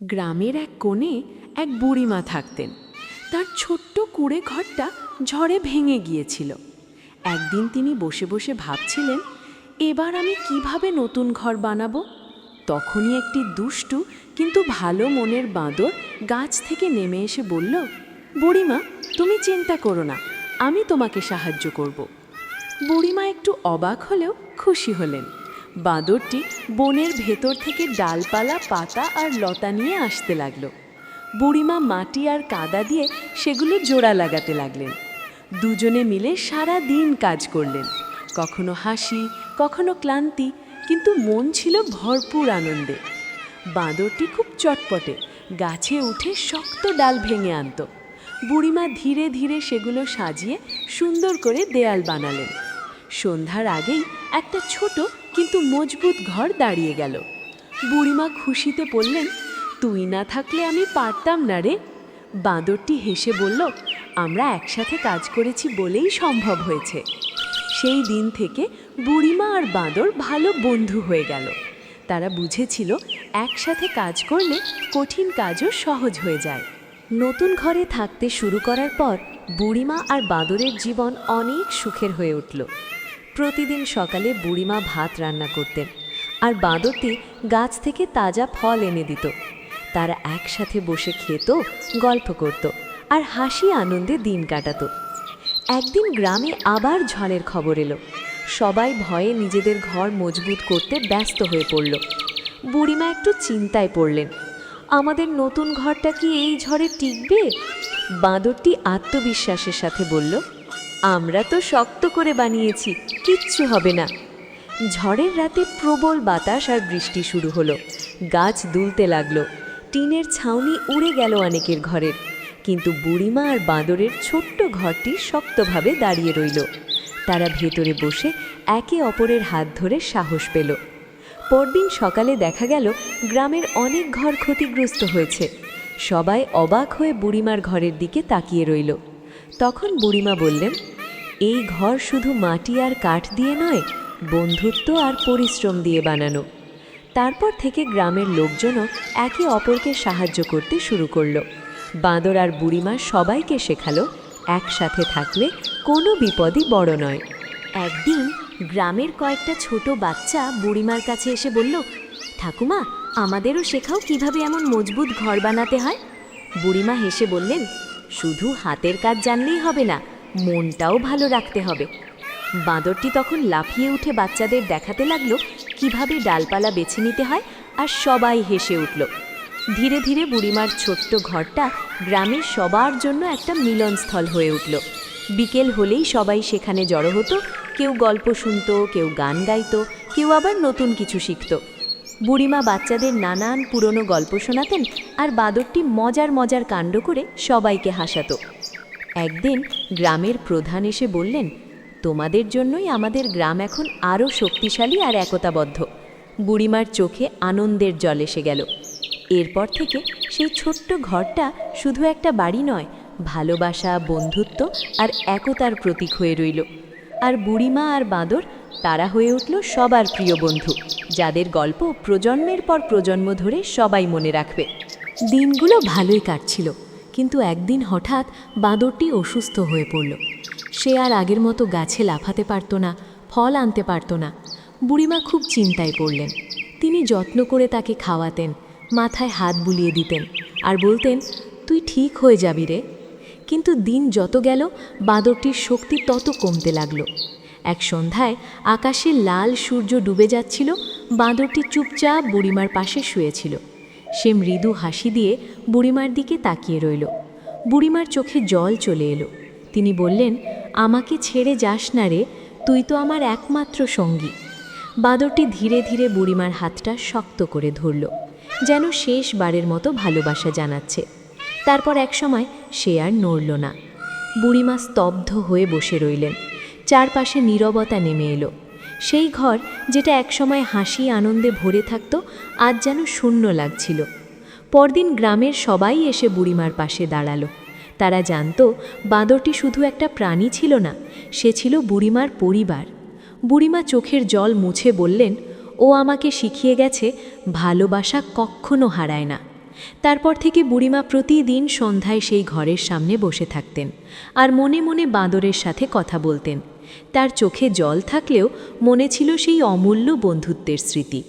গ্রামের এক কোণে এক বুড়িমা থাকতেন। তার ছোট্ট কুঁড়ে ঘরটা ঝড়ে ভেঙে গিয়েছিল। একদিন তিনি বসে বসে ভাবছিলেন, এবার আমি কিভাবে নতুন ঘর বানাবো। তখনই একটি দুষ্টু কিন্তু ভালো মনের বাঁদর গাছ থেকে নেমে এসে বলল, বুড়িমা, তুমি চিন্তা করো না, আমি তোমাকে সাহায্য করব। বুড়িমা একটু অবাক হলেও খুশি হলেন। বাঁদরটি বনের ভেতর থেকে ডালপালা, পাতা আর লতা নিয়ে আসতে লাগলো। বুড়িমা মাটি আর কাদা দিয়ে সেগুলো জোড়া লাগাতে লাগলেন। দুজনে মিলে সারা দিন কাজ করলেন, কখনো হাসি, কখনো ক্লান্তি, কিন্তু মন ছিল ভরপুর আনন্দে। বাঁদরটি খুব চটপটে, গাছে উঠে শক্ত ডাল ভেঙে আনত। বুড়িমা ধীরে ধীরে সেগুলো সাজিয়ে সুন্দর করে দেয়াল বানালেন। সন্ধ্যার আগেই একটা ছোট কিন্তু মজবুত ঘর দাঁড়িয়ে গেল। বুড়িমা খুশিতে বললেন, তুই না থাকলে আমি পারতাম না রে। বাঁদরটি হেসে বলল, আমরা একসাথে কাজ করেছি বলেই সম্ভব হয়েছে। সেই দিন থেকে বুড়িমা আর বাঁদর ভালো বন্ধু হয়ে গেল। তারা বুঝেছিল একসাথে কাজ করলে কঠিন কাজও সহজ হয়ে যায়। নতুন ঘরে থাকতে শুরু করার পর বুড়িমা আর বাঁদরের জীবন অনেক সুখের হয়ে উঠল। প্রতিদিন সকালে বুড়িমা ভাত রান্না করতেন আর বাঁদরটি গাছ থেকে তাজা ফল এনে দিত। তারা একসাথে বসে খেত, গল্প করত আর হাসি আনন্দে দিন কাটাত। একদিন গ্রামে আবার ঝড়ের খবর এলো। সবাই ভয়ে নিজেদের ঘর মজবুত করতে ব্যস্ত হয়ে পড়ল। বুড়িমা একটু চিন্তায় পড়লেন, আমাদের নতুন ঘরটা কি এই ঝড়ে টিকবে? বাঁদরটি আত্মবিশ্বাসের সাথে বলল, আমরা তো শক্ত করে বানিয়েছি, কিচ্ছু হবে না। ঝড়ের রাতে প্রবল বাতাস আর বৃষ্টি শুরু হলো। গাছ দুলতে লাগলো, টিনের ছাউনি উড়ে গেল অনেকের ঘরের, কিন্তু বুড়িমা আর বাঁদরের ছোট্ট ঘরটি শক্তভাবে দাঁড়িয়ে রইল। তারা ভেতরে বসে একে অপরের হাত ধরে সাহস পেল। পরদিন সকালে দেখা গেল গ্রামের অনেক ঘর ক্ষতিগ্রস্ত হয়েছে। সবাই অবাক হয়ে বুড়িমার ঘরের দিকে তাকিয়ে রইল। তখন বুড়িমা বললেন, এই ঘর শুধু মাটি আর কাঠ দিয়ে নয়, বন্ধুত্ব আর পরিশ্রম দিয়ে বানানো। তারপর থেকে গ্রামের লোকজনও একে অপরকে সাহায্য করতে শুরু করলো। বাঁদর আর বুড়িমা সবাইকে শেখালো, একসাথে থাকলে কোনো বিপদই বড় নয়। একদিন গ্রামের কয়েকটা ছোট বাচ্চা বুড়িমার কাছে এসে বলল, ঠাকুমা, আমাদেরও শেখাও কিভাবে এমন মজবুত ঘর বানাতে হয়। বুড়িমা হেসে বললেন, শুধু হাতের কাজ জানলেই হবে না, মনটাও ভালো রাখতে হবে। বাঁদরটি তখন লাফিয়ে উঠে বাচ্চাদের দেখাতে লাগলো কিভাবে ডালপালা বেছে নিতে হয়, আর সবাই হেসে উঠল। ধীরে ধীরে বুড়িমার ছোট্ট ঘরটা গ্রামের সবার জন্য একটা মিলনস্থল হয়ে উঠল। বিকেল হলেই সবাই সেখানে জড়ো হতো, কেউ গল্প শুনত, কেউ গান গাইত, কেউ আবার নতুন কিছু শিখত। বুড়িমা বাচ্চাদের নানান পুরনো গল্প শোনাতেন আর বাঁদরটি মজার মজার কাণ্ড করে সবাইকে হাসাতো। একদিন গ্রামের প্রধান এসে বললেন, তোমাদের জন্যই আমাদের গ্রাম এখন আরও শক্তিশালী আর একতাবদ্ধ। বুড়িমার চোখে আনন্দের জল এসে গেল। এরপর থেকে সেই ছোট্ট ঘরটা শুধু একটা বাড়ি নয়, ভালোবাসা, বন্ধুত্ব আর একতার প্রতীক হয়ে রইল। আর বুড়িমা আর বাঁদর, তারা হয়ে উঠল সবার প্রিয় বন্ধু, যাদের গল্প প্রজন্মের পর প্রজন্ম ধরে সবাই মনে রাখবে। দিনগুলো ভালোই কাটছিল, কিন্তু একদিন হঠাৎ বাঁদরটি অসুস্থ হয়ে পড়ল। সে আর আগের মতো গাছে লাফাতে পারত না, ফল আনতে পারত না। বুড়িমা খুব চিন্তায় পড়লেন। তিনি যত্ন করে তাকে খাওয়াতেন, মাথায় হাত বুলিয়ে দিতেন আর বলতেন, তুই ঠিক হয়ে যাবি রে। কিন্তু দিন যত গেল বাঁদরটির শক্তি তত কমতে লাগলো। এক সন্ধ্যায় আকাশে লাল সূর্য ডুবে যাচ্ছিল। বাঁদরটি চুপচাপ বুড়িমার পাশে শুয়েছিল। সে মৃদু হাসি দিয়ে বুড়িমার দিকে তাকিয়ে রইল। বুড়িমার চোখে জল চলে এলো। তিনি বললেন, আমাকে ছেড়ে যাস না রে, তুই তো আমার একমাত্র সঙ্গী। বাঁদরটি ধীরে ধীরে বুড়িমার হাতটা শক্ত করে ধরল, যেন শেষবারের মতো ভালোবাসা জানাচ্ছে। তারপর একসময় সে আর নড়ল না। বুড়িমা স্তব্ধ হয়ে বসে রইলেন। চারপাশে নীরবতা নেমে এলো। সেই ঘর যেটা একসময় হাসি আনন্দে ভরে থাকত, আজ যেন শূন্য লাগছিল। পরদিন গ্রামের সবাই এসে বুড়িমার পাশে দাঁড়ালো। তারা জানত বাঁদরটি শুধু একটা প্রাণী ছিল না, সে ছিল বুড়িমার পরিবার। বুড়িমা চোখের জল মুছে বললেন, ও আমাকে শিখিয়ে গেছে ভালোবাসা কখনো হারায় না। তারপর থেকে বুড়িমা প্রতিদিন সন্ধ্যায় সেই ঘরের সামনে বসে থাকতেন আর মনে মনে বাঁদরের সাথে কথা বলতেন। তার চোখে জল থাকলেও মনে ছিল সেই অমূল্য বন্ধুত্বের স্মৃতি।